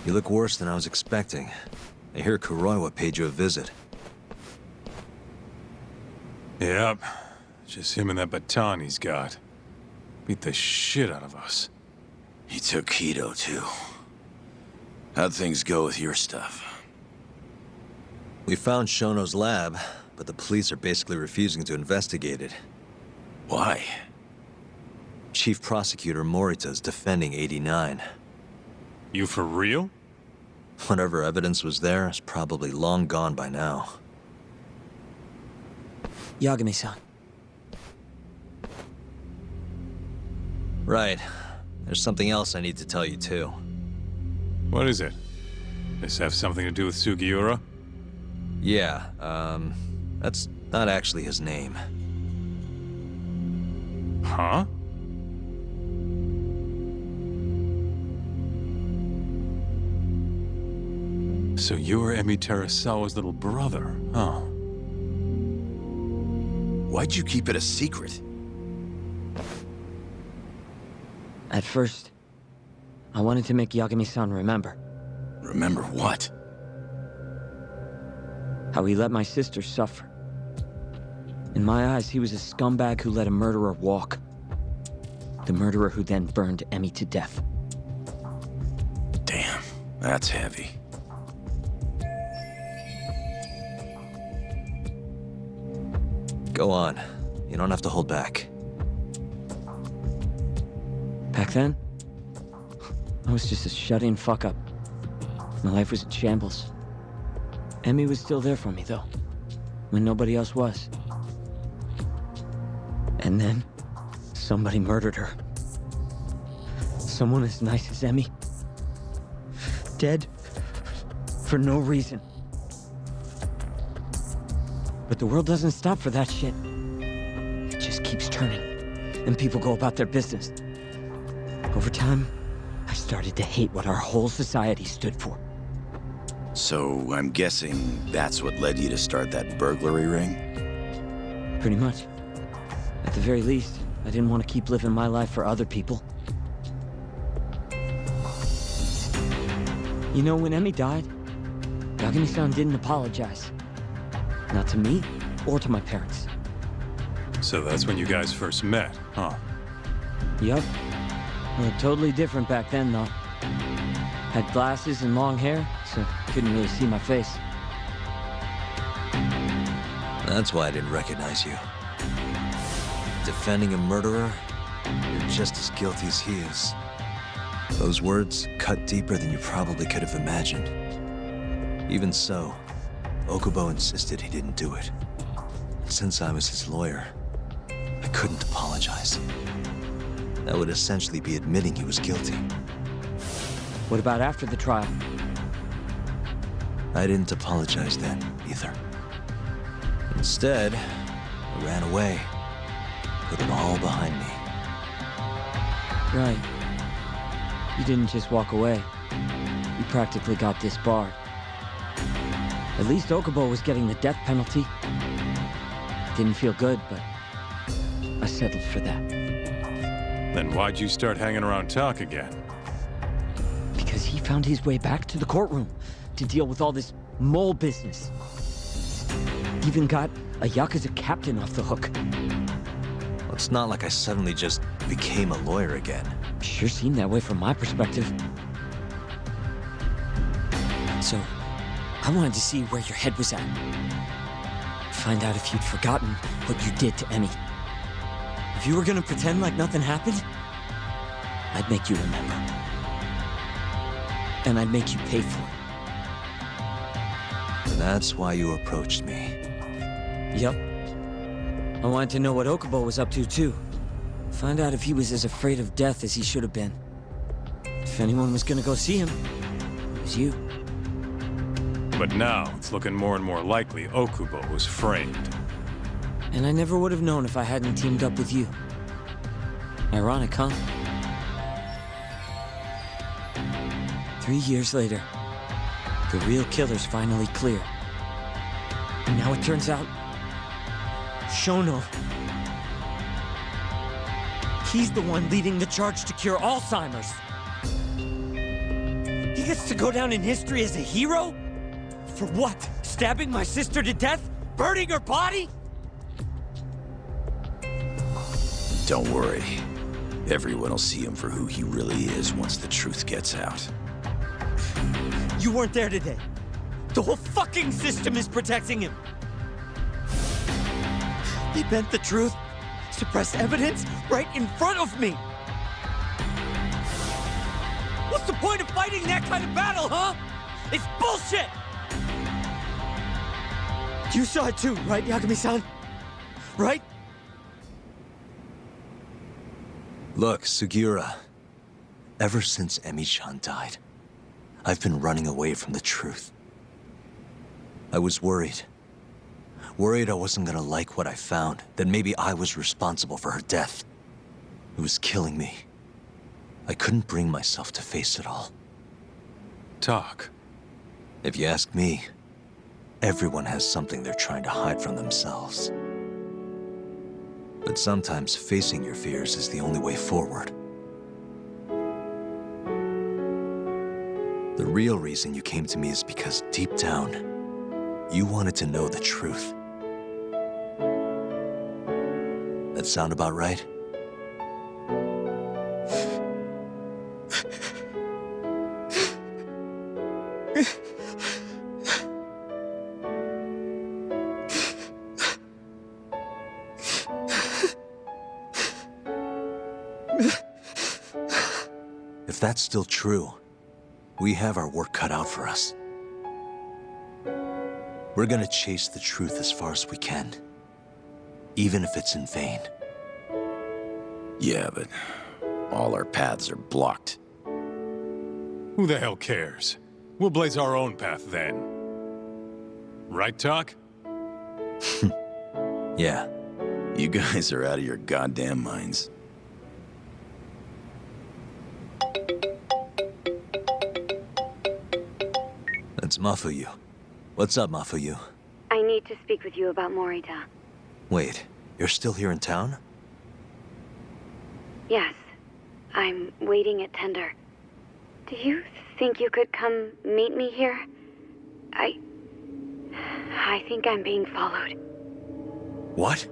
You look worse than I was expecting. I hear Kuroiwa paid you a visit. Yep. Just him and that baton he's got. Beat the shit out of us. He took Kido, too. How'd things go with your stuff? We found Shono's lab, but the police are basically refusing to investigate it. Why? Chief Prosecutor Morita's defending 89. You for real? Whatever evidence was there is probably long gone by now. Yagami-san. Right. There's something else I need to tell you, too. What is it? This have something to do with Sugiura? Yeah, that's not actually his name. Huh? So you're Emi Terasawa's little brother, huh? Why'd you keep it a secret? At first, I wanted to make Yagami-san remember. Remember what? How he let my sister suffer. In my eyes, he was a scumbag who let a murderer walk. The murderer who then burned Emi to death. Damn, that's heavy. Go on. You don't have to hold back. Back then, I was just a shut-in fuck-up. My life was in shambles. Emi was still there for me, though, when nobody else was. And then, somebody murdered her. Someone as nice as Emi. Dead for no reason. But the world doesn't stop for that shit. It just keeps turning, and people go about their business. Over time, I started to hate what our whole society stood for. So, I'm guessing that's what led you to start that burglary ring? Pretty much. At the very least, I didn't want to keep living my life for other people. You know, when Emi died, Yagami-san didn't apologize. Not to me, or to my parents. So that's when you guys first met, huh? Yup. We were totally different back then, though. Had glasses and long hair, so couldn't really see my face. That's why I didn't recognize you. Defending a murderer, you're just as guilty as he is. Those words cut deeper than you probably could have imagined. Even so, Okubo insisted he didn't do it. Since I was his lawyer, I couldn't apologize. That would essentially be admitting he was guilty. What about after the trial? I didn't apologize then, either. Instead, I ran away. Put it all behind me. Right. You didn't just walk away. You practically got disbarred. At least Okubo was getting the death penalty. Didn't feel good, but I settled for that. Then why'd you start hanging around talk again? Because he found his way back to the courtroom to deal with all this mole business. Even got a Yakuza captain off the hook. Well, it's not like I suddenly just became a lawyer again. Sure seemed that way from my perspective. So, I wanted to see where your head was at. Find out if you'd forgotten what you did to Emi. If you were gonna pretend like nothing happened, I'd make you remember. And I'd make you pay for it. And that's why you approached me. Yep. I wanted to know what Okubo was up to, too. Find out if he was as afraid of death as he should have been. If anyone was gonna go see him, it was you. But now, it's looking more and more likely Okubo was framed. And I never would have known if I hadn't teamed up with you. Ironic, huh? 3 years later, the real killer's finally clear. And now it turns out, Shono. He's the one leading the charge to cure Alzheimer's. He gets to go down in history as a hero? For what? Stabbing my sister to death? Burning her body? Don't worry. Everyone will see him for who he really is once the truth gets out. You weren't there today. The whole fucking system is protecting him. He bent the truth, suppressed evidence right in front of me. What's the point of fighting that kind of battle, huh? It's bullshit! You saw it too, right, Yagami-san? Right? Look, Sugiura. Ever since Emi-chan died, I've been running away from the truth. I was worried. Worried I wasn't gonna like what I found, that maybe I was responsible for her death. It was killing me. I couldn't bring myself to face it all. Talk. If you ask me, everyone has something they're trying to hide from themselves. But sometimes facing your fears is the only way forward. The real reason you came to me is because deep down, you wanted to know the truth. That sound about right? If that's still true, we have our work cut out for us. We're gonna chase the truth as far as we can, even if it's in vain. Yeah, but all our paths are blocked. Who the hell cares? We'll blaze our own path then. Right, Talk? Yeah. You guys are out of your goddamn minds. That's Mafuyu. What's up, Mafuyu? I need to speak with you about Morita. Wait, you're still here in town? Yes. I'm waiting at Tender. Do you think you could come meet me here? I think I'm being followed. What?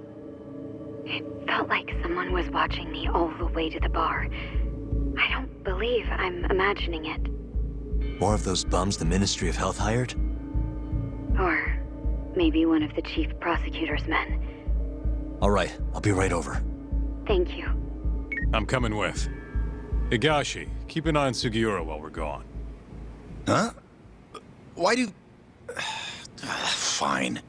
It felt like someone was watching me all the way to the bar. I don't believe I'm imagining it. More of those bums the Ministry of Health hired? Or maybe one of the chief prosecutor's men. All right, I'll be right over. Thank you. I'm coming with. Higashi, keep an eye on Sugiura while we're gone. Huh? Why do... Fine.